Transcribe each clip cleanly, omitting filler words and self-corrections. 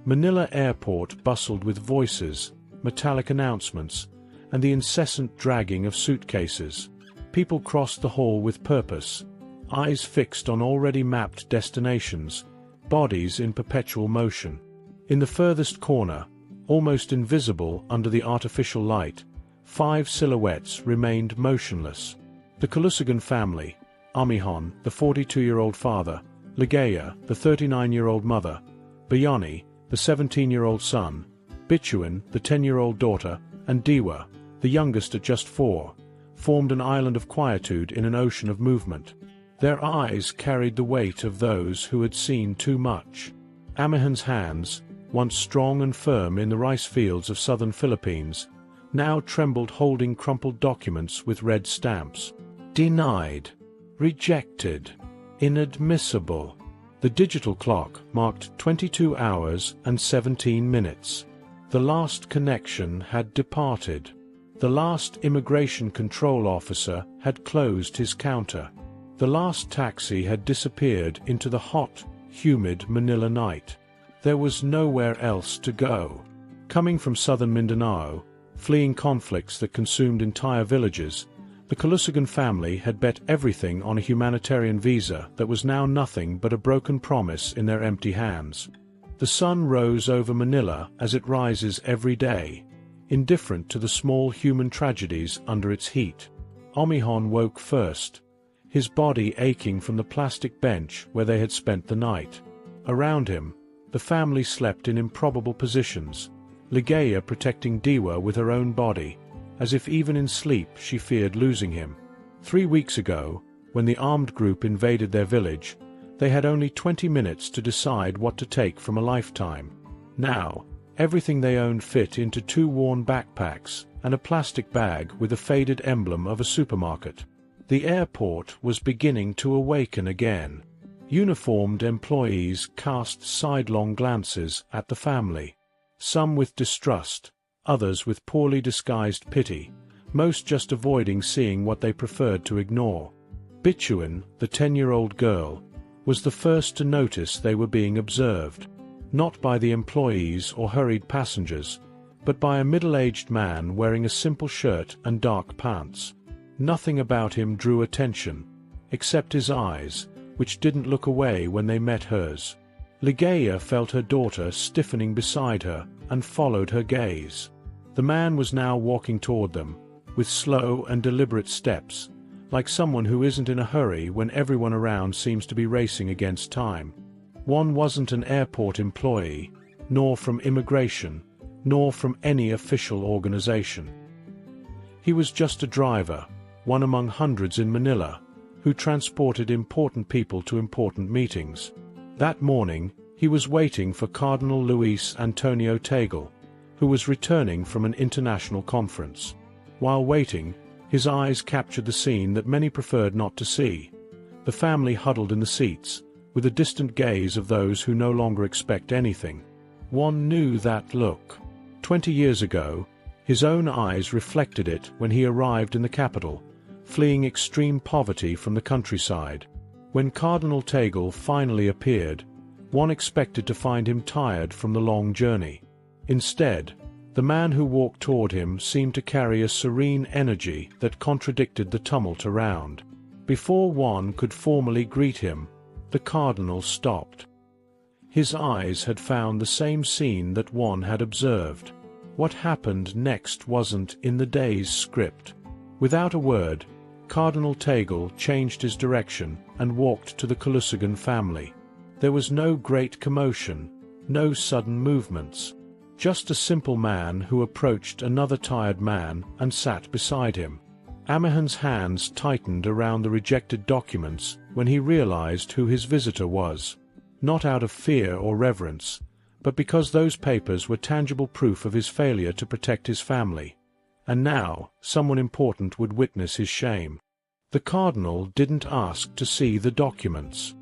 Manila airport bustled with voices, metallic announcements, and the incessant dragging of suitcases. People crossed the hall with purpose, eyes fixed on already mapped destinations, bodies in perpetual motion. In the furthest corner, almost invisible under the artificial light, 5 silhouettes remained motionless. The Kalusugan family, Amihan, the 42-year-old father, Ligaya, the 39-year-old mother, Bayani, the 17-year-old son, Bituin, the 10-year-old daughter, and Diwa, the youngest at just 4, formed an island of quietude in an ocean of movement. Their eyes carried the weight of those who had seen too much. Amihan's hands, once strong and firm in the rice fields of southern Philippines, now trembled holding crumpled documents with red stamps. Denied. Rejected. Inadmissible. The digital clock marked 22 hours and 17 minutes. The last connection had departed. The last immigration control officer had closed his counter. The last taxi had disappeared into the hot, humid Manila night. There was nowhere else to go. Coming from southern Mindanao, fleeing conflicts that consumed entire villages, the Kalusugan family had bet everything on a humanitarian visa that was now nothing but a broken promise in their empty hands. The sun rose over Manila as it rises every day, indifferent to the small human tragedies under its heat. Amihan woke first, his body aching from the plastic bench where they had spent the night. Around him, the family slept in improbable positions, Ligaya protecting Diwa with her own body, as if even in sleep she feared losing him. 3 weeks ago, when the armed group invaded their village, they had only 20 minutes to decide what to take from a lifetime. Now, everything they owned fit into 2 worn backpacks and a plastic bag with a faded emblem of a supermarket. The airport was beginning to awaken again. Uniformed employees cast sidelong glances at the family, some with distrust, others with poorly disguised pity, most just avoiding seeing what they preferred to ignore. Bituin, the 10-year-old girl, was the first to notice they were being observed, not by the employees or hurried passengers, but by a middle-aged man wearing a simple shirt and dark pants. Nothing about him drew attention, except his eyes, which didn't look away when they met hers. Ligaya felt her daughter stiffening beside her and followed her gaze. The man was now walking toward them, with slow and deliberate steps, like someone who isn't in a hurry when everyone around seems to be racing against time. One wasn't an airport employee, nor from immigration, nor from any official organization. He was just a driver, one among hundreds in Manila, who transported important people to important meetings. That morning, he was waiting for Cardinal Luis Antonio Tagle, who was returning from an international conference. While waiting, his eyes captured the scene that many preferred not to see. The family huddled in the seats, with a distant gaze of those who no longer expect anything. One knew that look. 20 years ago, his own eyes reflected it when he arrived in the capital, fleeing extreme poverty from the countryside. When Cardinal Tagle finally appeared, one expected to find him tired from the long journey. Instead, the man who walked toward him seemed to carry a serene energy that contradicted the tumult around. Before one could formally greet him, the cardinal stopped. His eyes had found the same scene that one had observed. What happened next wasn't in the day's script. Without a word, Cardinal Tagle changed his direction and walked to the Kalusugan family. There was no great commotion, no sudden movements. Just a simple man who approached another tired man and sat beside him. Amihan's hands tightened around the rejected documents when he realized who his visitor was. Not out of fear or reverence, but because those papers were tangible proof of his failure to protect his family. And now, someone important would witness his shame. The cardinal didn't ask to see the documents.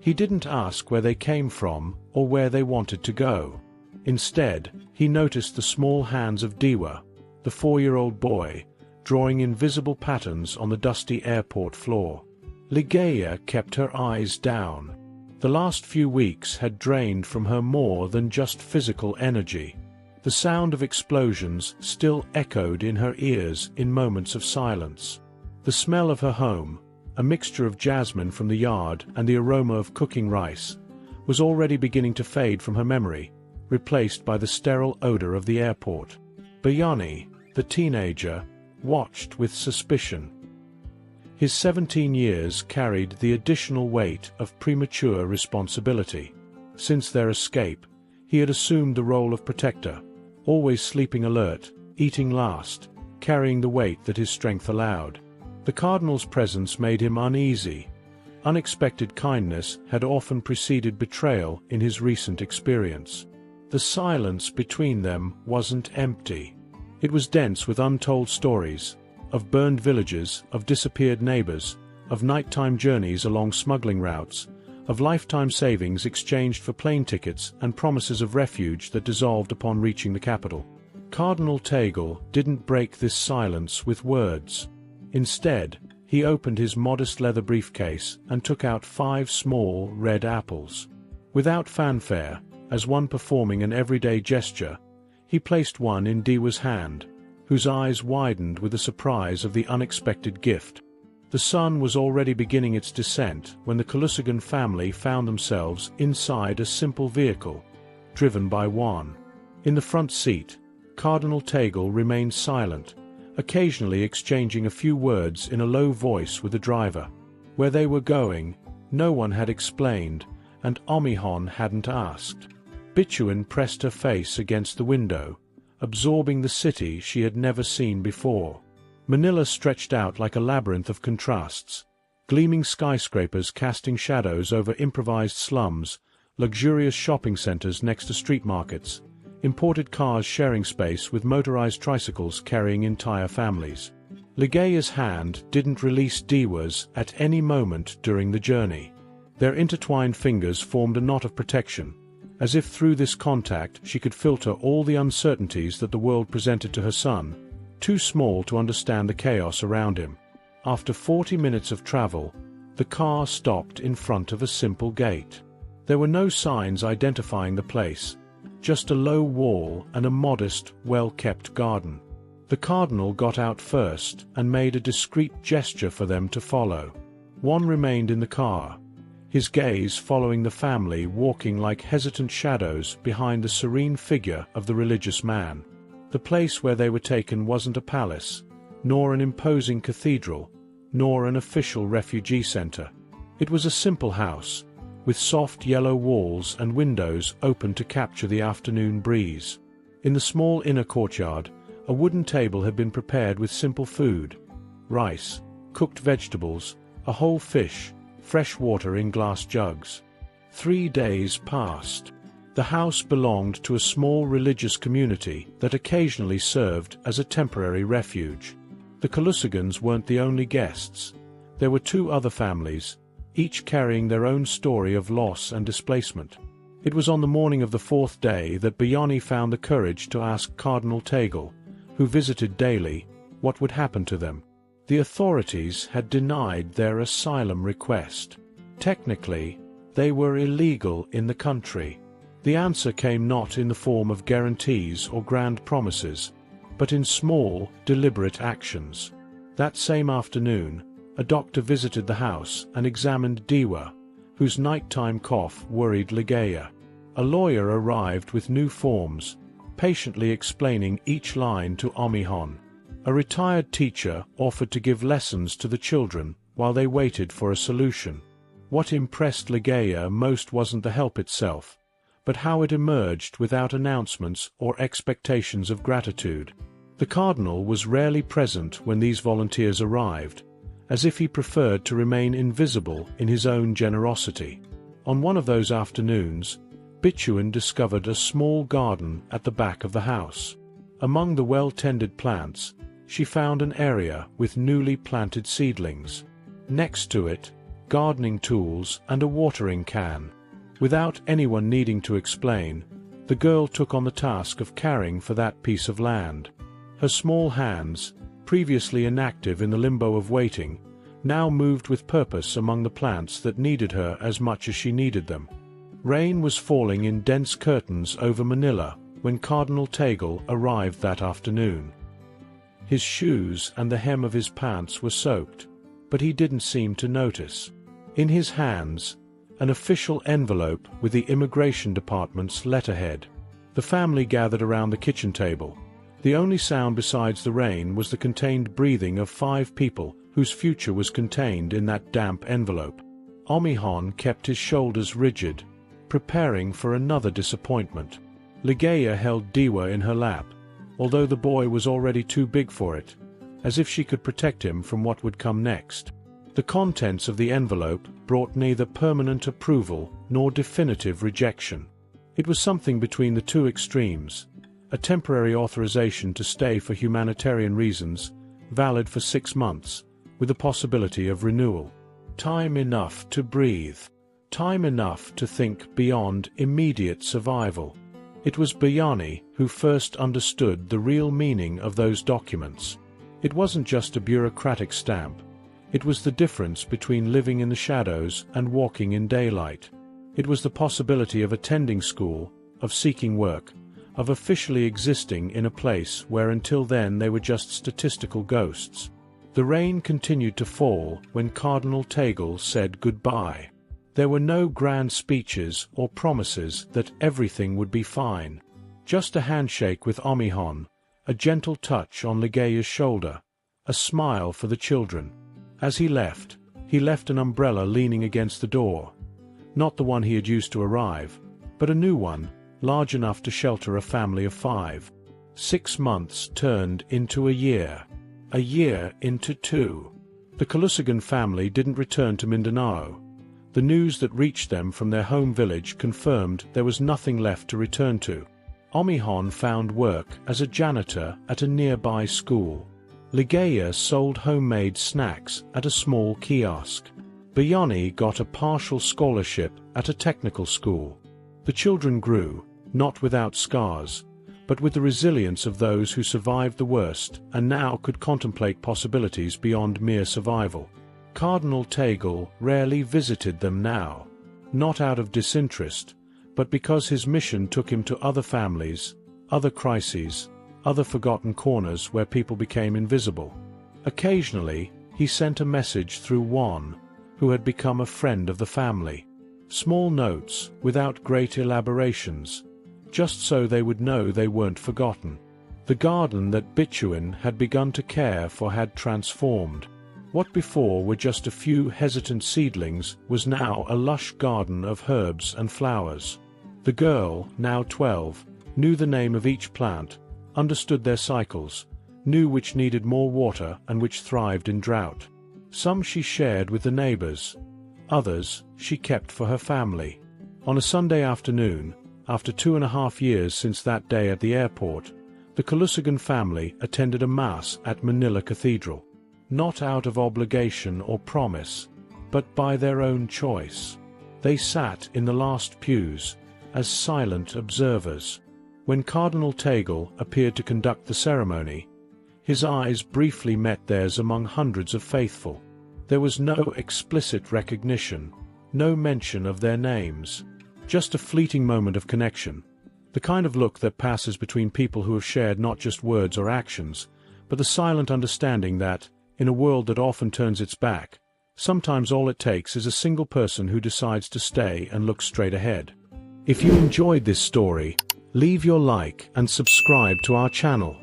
He didn't ask where they came from or where they wanted to go. Instead, he noticed the small hands of Diwa, the 4-year-old boy, drawing invisible patterns on the dusty airport floor. Ligaya kept her eyes down. The last few weeks had drained from her more than just physical energy. The sound of explosions still echoed in her ears in moments of silence. The smell of her home, a mixture of jasmine from the yard and the aroma of cooking rice, was already beginning to fade from her memory, replaced by the sterile odor of the airport. Biryani, the teenager, watched with suspicion. His 17 years carried the additional weight of premature responsibility. Since their escape, he had assumed the role of protector, always sleeping alert, eating last, carrying the weight that his strength allowed. The Cardinal's presence made him uneasy. Unexpected kindness had often preceded betrayal in his recent experience. The silence between them wasn't empty. It was dense with untold stories, of burned villages, of disappeared neighbors, of nighttime journeys along smuggling routes, of lifetime savings exchanged for plane tickets and promises of refuge that dissolved upon reaching the capital. Cardinal Tagle didn't break this silence with words. Instead, he opened his modest leather briefcase and took out 5 small red apples. Without fanfare, as one performing an everyday gesture, he placed one in Diwa's hand, whose eyes widened with the surprise of the unexpected gift. The sun was already beginning its descent when the Kalusugan family found themselves inside a simple vehicle, driven by Juan. In the front seat, Cardinal Tagle remained silent, occasionally exchanging a few words in a low voice with the driver. Where they were going, no one had explained, and Omihon hadn't asked. Bituin pressed her face against the window, absorbing the city she had never seen before. Manila stretched out like a labyrinth of contrasts, gleaming skyscrapers casting shadows over improvised slums, luxurious shopping centers next to street markets, imported cars sharing space with motorized tricycles carrying entire families. Ligea's hand didn't release Diwa's at any moment during the journey. Their intertwined fingers formed a knot of protection, as if through this contact she could filter all the uncertainties that the world presented to her son, too small to understand the chaos around him. After 40 minutes of travel, the car stopped in front of a simple gate. There were no signs identifying the place, just a low wall and a modest, well-kept garden. The Cardinal got out first and made a discreet gesture for them to follow. One remained in the car, his gaze following the family walking like hesitant shadows behind the serene figure of the religious man. The place where they were taken wasn't a palace, nor an imposing cathedral, nor an official refugee center. It was a simple house, with soft yellow walls and windows open to capture the afternoon breeze. In the small inner courtyard, a wooden table had been prepared with simple food: rice, cooked vegetables, a whole fish, fresh water in glass jugs. 3 days passed. The house belonged to a small religious community that occasionally served as a temporary refuge. The Kalusugans weren't the only guests. There were 2 other families, each carrying their own story of loss and displacement. It was on the morning of the 4th day that Biryani found the courage to ask Cardinal Tagle, who visited daily, what would happen to them. The authorities had denied their asylum request. Technically, they were illegal in the country. The answer came not in the form of guarantees or grand promises, but in small, deliberate actions. That same afternoon, a doctor visited the house and examined Diwa, whose nighttime cough worried Ligea. A lawyer arrived with new forms, patiently explaining each line to Omihon. A retired teacher offered to give lessons to the children while they waited for a solution. What impressed Ligea most wasn't the help itself, but how it emerged without announcements or expectations of gratitude. The Cardinal was rarely present when these volunteers arrived, as if he preferred to remain invisible in his own generosity. On one of those afternoons, Bituin discovered a small garden at the back of the house. Among the well-tended plants, she found an area with newly planted seedlings. Next to it, gardening tools and a watering can. Without anyone needing to explain, the girl took on the task of caring for that piece of land. Her small hands, previously inactive in the limbo of waiting, now moved with purpose among the plants that needed her as much as she needed them. Rain was falling in dense curtains over Manila when Cardinal Tagle arrived that afternoon. His shoes and the hem of his pants were soaked, but he didn't seem to notice. In his hands, an official envelope with the Immigration Department's letterhead. The family gathered around the kitchen table. The only sound besides the rain was the contained breathing of 5 people whose future was contained in that damp envelope. Omihon kept his shoulders rigid, preparing for another disappointment. Ligaya held Diwa in her lap, although the boy was already too big for it, as if she could protect him from what would come next. The contents of the envelope brought neither permanent approval nor definitive rejection. It was something between the two extremes, a temporary authorization to stay for humanitarian reasons, valid for 6 months, with the possibility of renewal. Time enough to breathe. Time enough to think beyond immediate survival. It was Bayani who first understood the real meaning of those documents. It wasn't just a bureaucratic stamp. It was the difference between living in the shadows and walking in daylight. It was the possibility of attending school, of seeking work, of officially existing in a place where until then they were just statistical ghosts. The rain continued to fall when Cardinal Tagle said goodbye. There were no grand speeches or promises that everything would be fine. Just a handshake with Omihon, a gentle touch on Ligaya's shoulder, a smile for the children. As he left an umbrella leaning against the door. Not the one he had used to arrive, but a new one, large enough to shelter a family of 5. 6 months turned into a year into 2. The Kalusugan family didn't return to Mindanao. The news that reached them from their home village confirmed there was nothing left to return to. Omihon found work as a janitor at a nearby school. Ligaya sold homemade snacks at a small kiosk. Bayani got a partial scholarship at a technical school. The children grew, not without scars, but with the resilience of those who survived the worst and now could contemplate possibilities beyond mere survival. Cardinal Tagle rarely visited them now, not out of disinterest, but because his mission took him to other families, other crises, other forgotten corners where people became invisible. Occasionally, he sent a message through Juan, who had become a friend of the family. Small notes, without great elaborations, just so they would know they weren't forgotten. The garden that Bituin had begun to care for had transformed. What before were just a few hesitant seedlings was now a lush garden of herbs and flowers. The girl, now 12, knew the name of each plant, understood their cycles, knew which needed more water and which thrived in drought. Some she shared with the neighbors, others she kept for her family. On a Sunday afternoon, after 2.5 years since that day at the airport, the Kalusugan family attended a mass at Manila Cathedral. Not out of obligation or promise, but by their own choice. They sat in the last pews, as silent observers. When Cardinal Tagle appeared to conduct the ceremony, his eyes briefly met theirs among hundreds of faithful. There was no explicit recognition, no mention of their names. Just a fleeting moment of connection, the kind of look that passes between people who have shared not just words or actions, but the silent understanding that, in a world that often turns its back, sometimes all it takes is a single person who decides to stay and look straight ahead. If you enjoyed this story, leave your like and subscribe to our channel.